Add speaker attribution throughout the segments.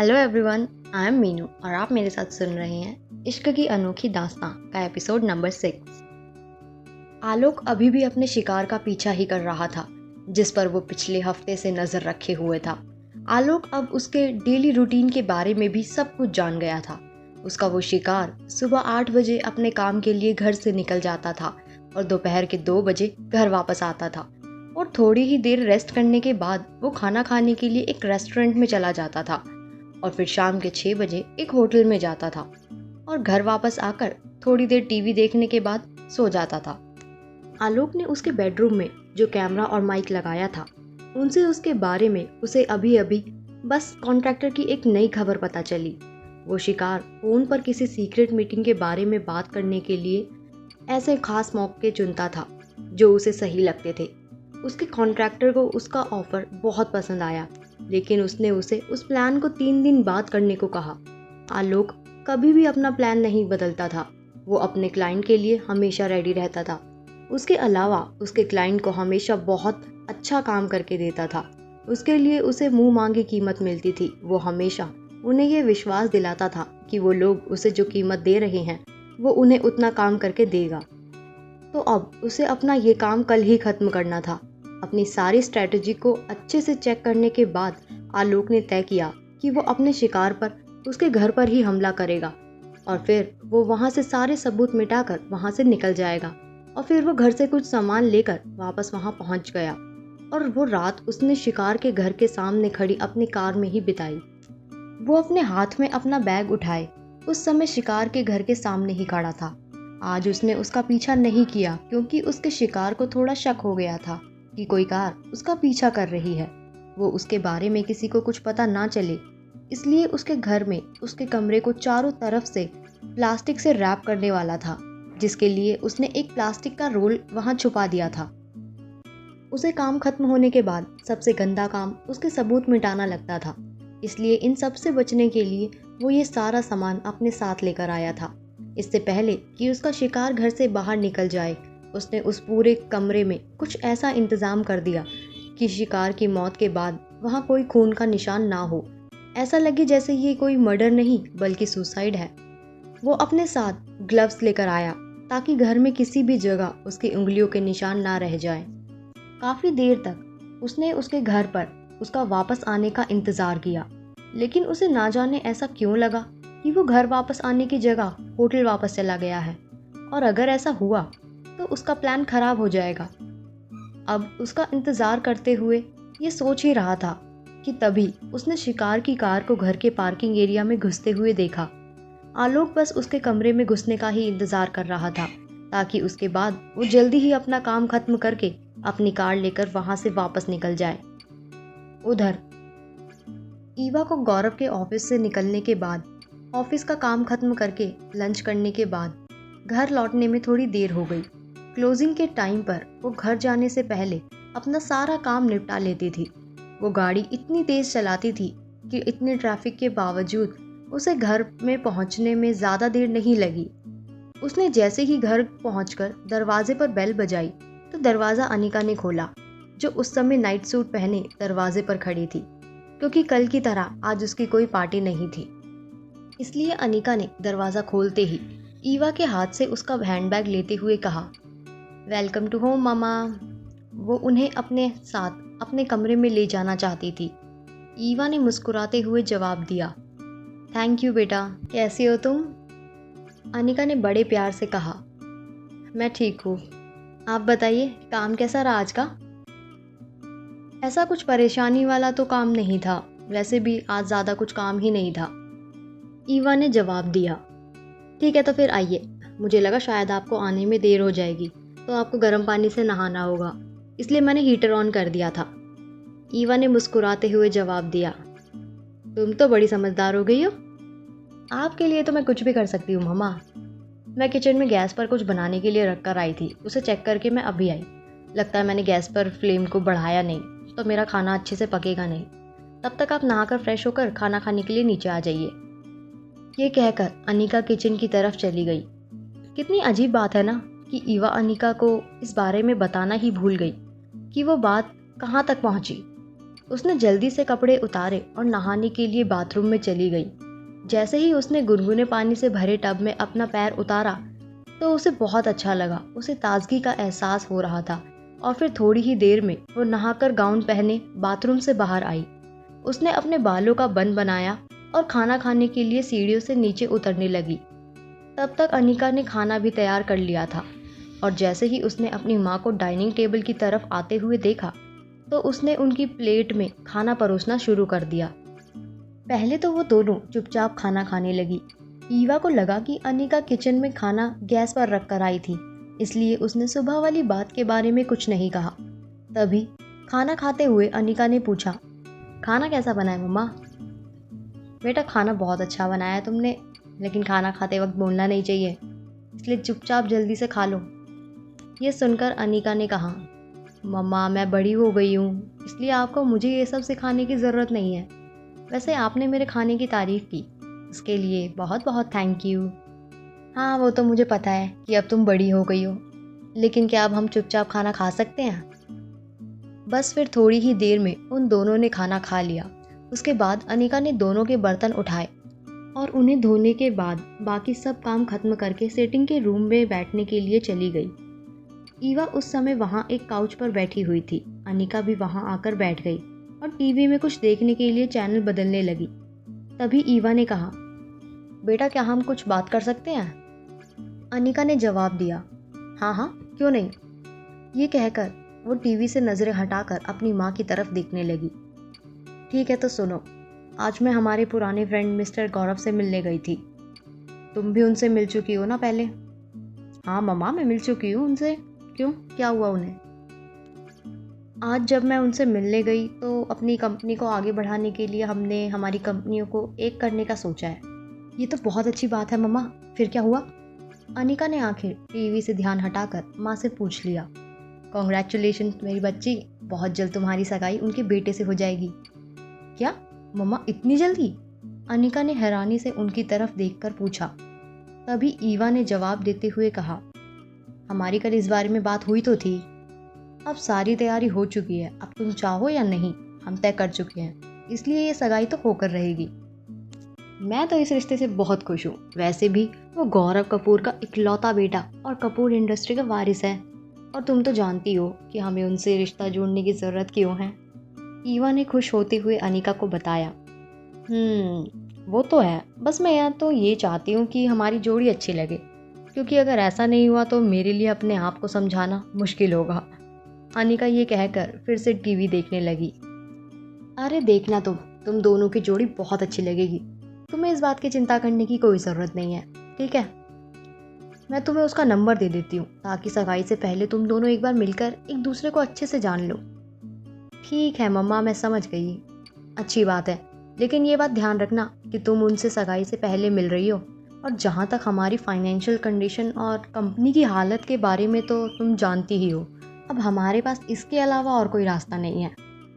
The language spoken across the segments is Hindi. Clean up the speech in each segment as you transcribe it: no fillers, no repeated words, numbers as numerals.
Speaker 1: Hello everyone, I am Meenu और आप मेरे साथ सुन रहे हैं इश्क की अनोखी दास्तां का एपिसोड नंबर 6। आलोक अभी भी अपने शिकार का पीछा ही कर रहा था जिस पर वो पिछले हफ्ते से नजर रखे हुए था। आलोक अब उसके डेली रूटीन के बारे में भी सब कुछ जान गया था। उसका वो शिकार सुबह 8 बजे अपने काम के लिए घर से निकल जाता था और दोपहर के 2 बजे घर वापस आता था और थोड़ी ही देर रेस्ट करने के बाद वो खाना खाने के लिए एक रेस्टोरेंट में चला जाता था और फिर शाम के 6 बजे एक होटल में जाता था और घर वापस आकर थोड़ी देर टीवी देखने के बाद सो जाता था। आलोक ने उसके बेडरूम में जो कैमरा और माइक लगाया था उनसे उसके बारे में उसे अभी अभी बस कॉन्ट्रैक्टर की एक नई खबर पता चली। वो शिकार फोन पर किसी सीक्रेट मीटिंग के बारे में बात करने के लिए ऐसे खास मौके चुनता था जो उसे सही लगते थे। उसके कॉन्ट्रैक्टर को उसका ऑफर बहुत पसंद आया, लेकिन उसने उसे उस प्लान को 3 दिन बाद करने को कहा। आलोक कभी भी अपना प्लान नहीं बदलता था। वो अपने क्लाइंट के लिए हमेशा रेडी रहता था। उसके अलावा उसके क्लाइंट को हमेशा बहुत अच्छा काम करके देता था। उसके लिए उसे मुंह मांगी कीमत मिलती थी। वो हमेशा उन्हें ये विश्वास दिलाता था कि वो लोग उसे जो कीमत दे रहे हैं वो उन्हें उतना काम करके देगा। तो अब उसे अपना ये काम कल ही खत्म करना था। अपनी सारी स्ट्रेटजी को अच्छे से चेक करने के बाद आलोक ने तय किया कि वो अपने शिकार पर उसके घर पर ही हमला करेगा और फिर वो वहाँ से सारे सबूत मिटाकर वहाँ से निकल जाएगा। और फिर वो घर से कुछ सामान लेकर वापस वहाँ पहुँच गया और वो रात उसने शिकार के घर के सामने खड़ी अपनी कार में ही बिताई। वो अपने हाथ में अपना बैग उठाए उस समय शिकार के घर के सामने ही खड़ा था। आज उसने उसका पीछा नहीं किया क्योंकि उसके शिकार को थोड़ा शक हो गया था कि कोई कार उसका पीछा कर रही है। वो उसके बारे में किसी को कुछ पता ना चले, इसलिए उसके घर में उसके कमरे को चारों तरफ से प्लास्टिक से रैप करने वाला था, जिसके लिए उसने एक प्लास्टिक का रोल वहां छुपा दिया था। उसे काम खत्म होने के बाद सबसे गंदा काम उसके सबूत मिटाना लगता था, इसलिए इन सब से बचने के लिए वो ये सारा सामान अपने साथ लेकर आया था। इससे पहले कि उसका शिकार घर से बाहर निकल जाए, उसने उस पूरे कमरे में कुछ ऐसा इंतजाम कर दिया कि शिकार की मौत के बाद वहाँ कोई खून का निशान ना हो। ऐसा लगे जैसे ये कोई मर्डर नहीं बल्कि सुसाइड है। वो अपने साथ ग्लव्स लेकर आया ताकि घर में किसी भी जगह उसकी उंगलियों के निशान ना रह जाएं। काफी देर तक उसने उसके घर पर उसका वापस आने का इंतजार किया, लेकिन उसे ना जाने ऐसा क्यों लगा कि वो घर वापस आने की जगह होटल वापस चला गया है। और अगर ऐसा हुआ तो उसका प्लान खराब हो जाएगा। अब उसका इंतजार करते हुए ये सोच ही रहा था कि तभी उसने शिकार की कार को घर के पार्किंग एरिया में घुसते हुए देखा। आलोक बस उसके कमरे में घुसने का ही इंतजार कर रहा था ताकि उसके बाद वो जल्दी ही अपना काम खत्म करके अपनी कार लेकर वहां से वापस निकल जाए। उधर ईवा को गौरव के ऑफिस से निकलने के बाद, ऑफिस का काम खत्म करके लंच करने के बाद घर लौटने में थोड़ी देर हो गई। क्लोजिंग के टाइम पर वो घर जाने से पहले अपना सारा काम निपटा लेती थी। वो गाड़ी इतनी तेज चलाती थी कि इतने ट्रैफिक के बावजूद उसे घर में पहुंचने में ज़्यादा देर नहीं लगी। उसने जैसे ही घर पहुंचकर दरवाजे पर बेल बजाई तो दरवाज़ा अनिका ने खोला, जो उस समय नाइट सूट पहने दरवाजे पर खड़ी थी, क्योंकि कल की तरह आज उसकी कोई पार्टी नहीं थी। इसलिए अनिका ने दरवाज़ा खोलते ही ईवा के हाथ से उसका हैंडबैग लेते हुए कहा, वेलकम टू होम मामा। वो उन्हें अपने साथ अपने कमरे में ले जाना चाहती थी। ईवा ने मुस्कुराते हुए जवाब दिया, थैंक यू बेटा, कैसी हो तुम? अनिका ने बड़े प्यार से कहा, मैं ठीक हूँ, आप बताइए काम कैसा रहा आज का? ऐसा कुछ परेशानी वाला तो काम नहीं था, वैसे भी आज ज़्यादा कुछ काम ही नहीं था, ईवा ने जवाब दिया। ठीक है तो फिर आइए, मुझे लगा शायद आपको आने में देर हो जाएगी तो आपको गर्म पानी से नहाना होगा, इसलिए मैंने हीटर ऑन कर दिया था, ईवा ने मुस्कुराते हुए जवाब दिया। तुम तो बड़ी समझदार हो गई हो। आपके लिए तो मैं कुछ भी कर सकती हूँ मामा। मैं किचन में गैस पर कुछ बनाने के लिए रख कर आई थी, उसे चेक करके मैं अभी आई। लगता है मैंने गैस पर फ्लेम को बढ़ाया नहीं, तो मेरा खाना अच्छे से पकेगा नहीं। तब तक आप नहाकर फ्रेश होकर खाना खाने के लिए नीचे आ जाइए। ये कहकर अनिका किचन की तरफ चली गई। कितनी अजीब बात है ना कि ईवा अनिका को इस बारे में बताना ही भूल गई कि वो बात कहाँ तक पहुँची। उसने जल्दी से कपड़े उतारे और नहाने के लिए बाथरूम में चली गई। जैसे ही उसने गुनगुने पानी से भरे टब में अपना पैर उतारा तो उसे बहुत अच्छा लगा। उसे ताजगी का एहसास हो रहा था और फिर थोड़ी ही देर में वो नहाकर गाउन पहने बाथरूम से बाहर आई। उसने अपने बालों का बन बनाया और खाना खाने के लिए सीढ़ियों से नीचे उतरने लगी। तब तक अनिका ने खाना भी तैयार कर लिया था और जैसे ही उसने अपनी माँ को डाइनिंग टेबल की तरफ आते हुए देखा तो उसने उनकी प्लेट में खाना परोसना शुरू कर दिया। पहले तो वो दोनों चुपचाप खाना खाने लगी। ईवा को लगा कि अनिका किचन में खाना गैस पर रख कर आई थी, इसलिए उसने सुबह वाली बात के बारे में कुछ नहीं कहा। तभी खाना खाते हुए अनिका ने पूछा, खाना कैसा बना है मम्मा? बेटा खाना बहुत अच्छा बनाया है तुमने, लेकिन खाना खाते वक्त बोलना नहीं चाहिए, इसलिए चुपचाप जल्दी से खा लो। ये सुनकर अनिका ने कहा, मम्मा मैं बड़ी हो गई हूँ, इसलिए आपको मुझे ये सब सिखाने की ज़रूरत नहीं है। वैसे आपने मेरे खाने की तारीफ़ की, इसके लिए बहुत बहुत थैंक यू। हाँ वो तो मुझे पता है कि अब तुम बड़ी हो गई हो, लेकिन क्या अब हम चुपचाप खाना खा सकते हैं? बस फिर थोड़ी ही देर में उन दोनों ने खाना खा लिया। उसके बाद अनिका ने दोनों के बर्तन उठाए और उन्हें धोने के बाद बाकी सब काम खत्म करके सेटिंग के रूम में बैठने के लिए चली गई। ईवा उस समय वहाँ एक काउच पर बैठी हुई थी। अनिका भी वहाँ आकर बैठ गई और टीवी में कुछ देखने के लिए चैनल बदलने लगी। तभी ईवा ने कहा, बेटा क्या हम कुछ बात कर सकते हैं? अनिका ने जवाब दिया, हाँ हाँ क्यों नहीं। ये कहकर वो टीवी से नज़रें हटाकर अपनी माँ की तरफ देखने लगी। ठीक है तो सुनो, आज मैं हमारे पुराने फ्रेंड मिस्टर गौरव से मिलने गई थी। तुम भी उनसे मिल चुकी हो ना पहले? हाँ मम्मा मैं मिल चुकी हूँ उनसे। क्यों, क्या हुआ उन्हें? आज जब मैं उनसे मिलने गई तो अपनी कंपनी को आगे बढ़ाने के लिए हमने हमारी कंपनियों को एक करने का सोचा है। ये तो बहुत अच्छी बात है मम्मा, फिर क्या हुआ? अनिका ने आखिर टीवी से ध्यान हटाकर माँ से पूछ लिया। कॉन्ग्रेचुलेशन मेरी बच्ची, बहुत जल्द तुम्हारी सगाई उनके बेटे से हो जाएगी। क्या मम्मा इतनी जल्दी? अनिका ने हैरानी से उनकी तरफ देखकर पूछा। तभी ईवा ने जवाब देते हुए कहा, हमारी कल इस बारे में बात हुई तो थी। अब सारी तैयारी हो चुकी है, अब तुम चाहो या नहीं हम तय कर चुके हैं, इसलिए ये सगाई तो होकर रहेगी। मैं तो इस रिश्ते से बहुत खुश हूँ। वैसे भी वो गौरव कपूर का इकलौता बेटा और कपूर इंडस्ट्री का वारिस है, और तुम तो जानती हो कि हमें उनसे रिश्ता जोड़ने की ज़रूरत क्यों है। ईवा ने खुश होते हुए अनिका को बताया। वो तो है, बस मैं यहाँ तो ये चाहती हूँ कि हमारी जोड़ी अच्छी लगे, क्योंकि अगर ऐसा नहीं हुआ तो मेरे लिए अपने आप को समझाना मुश्किल होगा। अनिका ये कहकर फिर से टीवी देखने लगी। अरे देखना तुम दोनों की जोड़ी बहुत अच्छी लगेगी। तुम्हें इस बात की चिंता करने की कोई ज़रूरत नहीं है, ठीक है? मैं तुम्हें उसका नंबर दे देती हूँ ताकि सगाई से पहले तुम दोनों एक बार मिलकर एक दूसरे को अच्छे से जान लो। ठीक है मम्मा मैं समझ गई। अच्छी बात है, लेकिन ये बात ध्यान रखना कि तुम उनसे सगाई से पहले मिल रही हो, और जहाँ तक हमारी फाइनेंशियल कंडीशन और कंपनी की हालत के बारे में तो तुम जानती ही हो। अब हमारे पास इसके अलावा और कोई रास्ता नहीं है,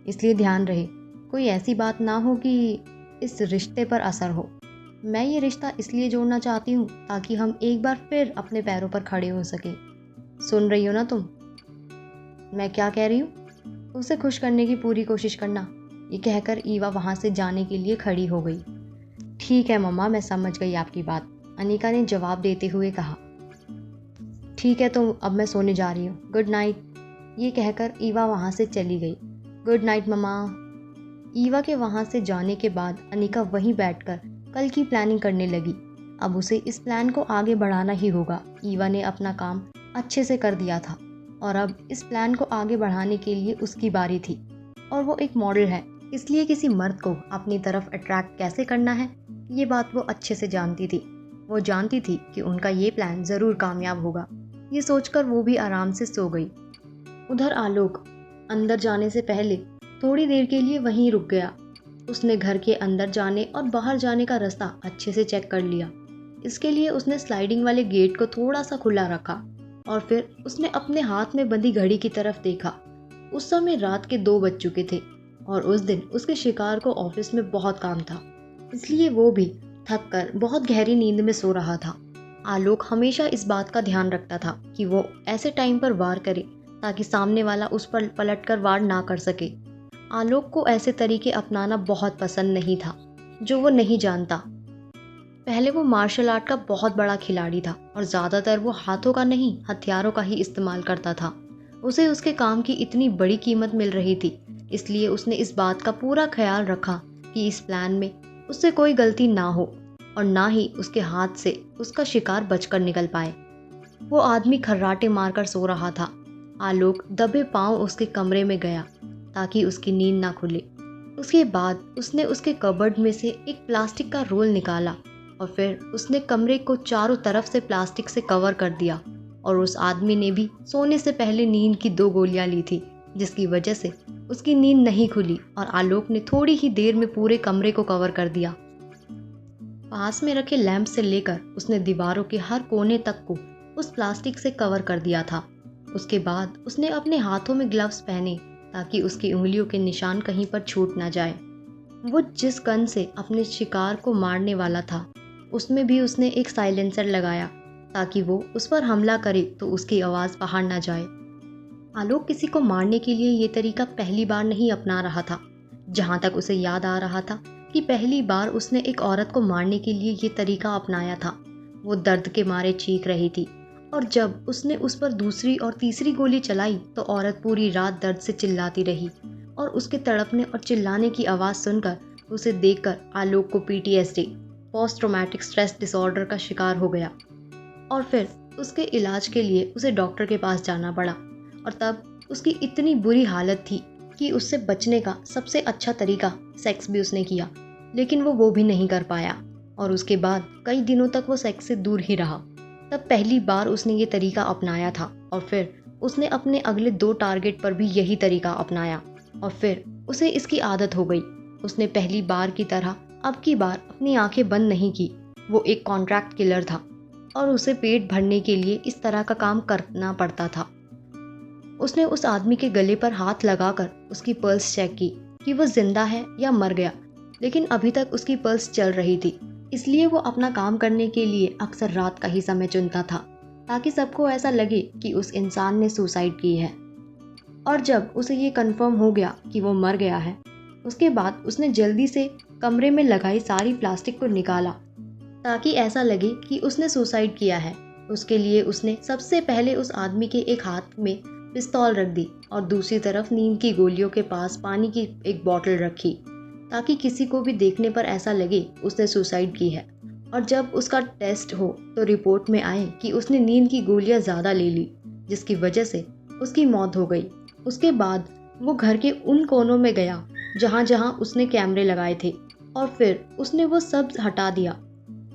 Speaker 1: इसलिए ध्यान रहे कोई ऐसी बात ना हो कि इस रिश्ते पर असर हो। मैं ये रिश्ता इसलिए जोड़ना चाहती हूँ ताकि हम एक बार फिर अपने पैरों पर खड़े हो सके। सुन रही हो ना तुम? मैं क्या कह रही हूँ? उसे खुश करने की पूरी कोशिश करना। ये कहकर ईवा वहाँ से जाने के लिए खड़ी हो गई। ठीक है मम्मा मैं समझ गई आपकी बात, अनिका ने जवाब देते हुए कहा। ठीक है तो अब मैं सोने जा रही हूँ, गुड नाइट। ये कहकर ईवा वहाँ से चली गई। गुड नाइट मम्मा। ईवा के वहाँ से जाने के बाद अनिका वहीं बैठकर कल की प्लानिंग करने लगी। अब उसे इस प्लान को आगे बढ़ाना ही होगा। ईवा ने अपना काम अच्छे से कर दिया था और अब इस प्लान को आगे बढ़ाने के लिए उसकी बारी थी। और वो एक मॉडल है, इसलिए किसी मर्द को अपनी तरफ अट्रैक्ट कैसे करना है ये बात वो अच्छे से जानती थी। वो जानती थी कि उनका ये प्लान ज़रूर कामयाब होगा। ये सोचकर वो भी आराम से सो गई। उधर आलोक अंदर जाने से पहले थोड़ी देर के लिए वहीं रुक गया। उसने घर के अंदर जाने और बाहर जाने का रास्ता अच्छे से चेक कर लिया। इसके लिए उसने स्लाइडिंग वाले गेट को थोड़ा सा खुला रखा और फिर उसने अपने हाथ में बंधी घड़ी की तरफ देखा। उस समय रात के 2 बज चुके थे और उस दिन उसके शिकार को ऑफिस में बहुत काम था, इसलिए वो भी थक कर बहुत गहरी नींद में सो रहा था। आलोक हमेशा इस बात का ध्यान रखता था कि वो ऐसे टाइम पर वार करे ताकि सामने वाला उस पर पलटकर वार ना कर सके। आलोक को ऐसे तरीके अपनाना बहुत पसंद नहीं था जो वो नहीं जानता। पहले वो मार्शल आर्ट का बहुत बड़ा खिलाड़ी था और ज़्यादातर वो हाथों का नहीं हथियारों का ही इस्तेमाल करता था। उसे उसके काम की इतनी बड़ी कीमत मिल रही थी, इसलिए उसने इस बात का पूरा ख्याल रखा कि इस प्लान में उससे कोई गलती ना हो और ना ही उसके हाथ से उसका शिकार बचकर निकल पाए। वो आदमी खर्राटे मारकर सो रहा था। आलोक दबे पांव उसके कमरे में गया ताकि उसकी नींद ना खुले। उसके बाद उसने उसके कबर्ड में से एक प्लास्टिक का रोल निकाला और फिर उसने कमरे को चारों तरफ से प्लास्टिक से कवर कर दिया। और उस आदमी ने भी सोने से पहले नींद की 2 गोलियां ली थी, जिसकी वजह से उसकी नींद नहीं खुली और आलोक ने थोड़ी ही देर में पूरे कमरे को कवर कर दिया। पास में रखे लैंप से लेकर उसने दीवारों के हर कोने तक को उस प्लास्टिक से कवर कर दिया था। उसके बाद उसने अपने हाथों में ग्लव्स पहने ताकि उसकी उंगलियों के निशान कहीं पर छूट ना जाए। वो जिस गन से अपने शिकार को मारने वाला था उसमें भी उसने एक साइलेंसर लगाया ताकि वो उस पर हमला करे तो उसकी आवाज़ बाहर ना जाए। आलोक किसी को मारने के लिए ये तरीका पहली बार नहीं अपना रहा था। जहाँ तक उसे याद आ रहा था कि पहली बार उसने एक औरत को मारने के लिए ये तरीका अपनाया था। वो दर्द के मारे चीख रही थी और जब उसने उस पर दूसरी और तीसरी गोली चलाई तो औरत पूरी रात दर्द से चिल्लाती रही और उसके तड़पने और चिल्लाने की आवाज़ सुनकर उसे देखकर आलोक को PTSD, post traumatic stress disorder का शिकार हो गया और फिर उसके इलाज के लिए उसे डॉक्टर के पास जाना पड़ा। और तब उसकी इतनी बुरी हालत थी कि उससे बचने का सबसे अच्छा तरीका सेक्स भी उसने किया, लेकिन वो भी नहीं कर पाया और उसके बाद कई दिनों तक वो सेक्स से दूर ही रहा। तब पहली बार उसने ये तरीका अपनाया था और फिर उसने अपने अगले 2 टारगेट पर भी यही तरीका अपनाया और फिर उसे इसकी आदत हो गई। उसने पहली बार की तरह अब की बार अपनी आंखें बंद नहीं की। वो एक कॉन्ट्रैक्ट किलर था और उसे पेट भरने के लिए इस तरह का काम करना पड़ता था। उसने उस आदमी के गले पर हाथ लगाकर उसकी पल्स चेक की कि वो जिंदा है या मर गया, लेकिन अभी तक उसकी पल्स चल रही थी। इसलिए वो अपना काम करने के लिए अक्सर रात का ही समय चुनता था ताकि सबको ऐसा लगे कि उस इंसान ने सुसाइड की है। और जब उसे ये कंफर्म हो गया कि वो मर गया है, उसके बाद उसने जल्दी से कमरे में लगाई सारी प्लास्टिक को निकाला ताकि ऐसा लगे कि उसने सुसाइड किया है। उसके लिए उसने सबसे पहले उस आदमी के एक हाथ में पिस्तौल रख दी और दूसरी तरफ नींद की गोलियों के पास पानी की एक बोतल रखी ताकि किसी को भी देखने पर ऐसा लगे उसने सुसाइड की है। और जब उसका टेस्ट हो तो रिपोर्ट में आए कि उसने नींद की गोलियां ज़्यादा ले ली, जिसकी वजह से उसकी मौत हो गई। उसके बाद वो घर के उन कोनों में गया जहाँ जहाँ उसने कैमरे लगाए थे और फिर उसने वो सब हटा दिया।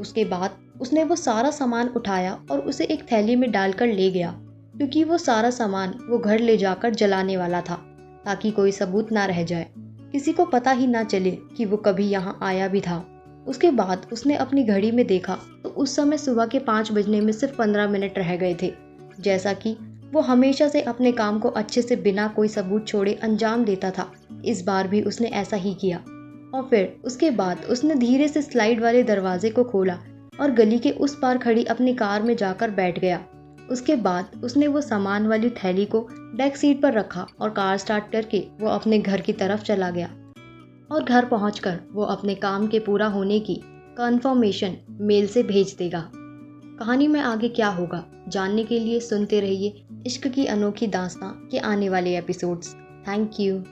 Speaker 1: उसके बाद उसने वो सारा सामान उठाया और उसे एक थैली में डालकर ले गया, क्योंकि वो सारा सामान वो घर ले जाकर जलाने वाला था ताकि कोई सबूत ना रह जाए, किसी को पता ही ना चले कि वो कभी यहाँ आया भी था। उसके बाद उसने अपनी घड़ी में देखा तो उस समय सुबह के 5 बजने में सिर्फ 15 मिनट रह गए थे। जैसा कि वो हमेशा से अपने काम को अच्छे से बिना कोई सबूत छोड़े अंजाम देता था, इस बार भी उसने ऐसा ही किया। और फिर उसके बाद उसने धीरे से स्लाइड वाले दरवाजे को खोला और गली के उस पार खड़ी अपनी कार में जाकर बैठ गया। उसके बाद उसने वो सामान वाली थैली को बैक सीट पर रखा और कार स्टार्ट करके वो अपने घर की तरफ चला गया। और घर पहुंचकर वो अपने काम के पूरा होने की कंफर्मेशन मेल से भेज देगा। कहानी में आगे क्या होगा जानने के लिए सुनते रहिए इश्क की अनोखी दास्तां के आने वाले एपिसोड्स। Thank you.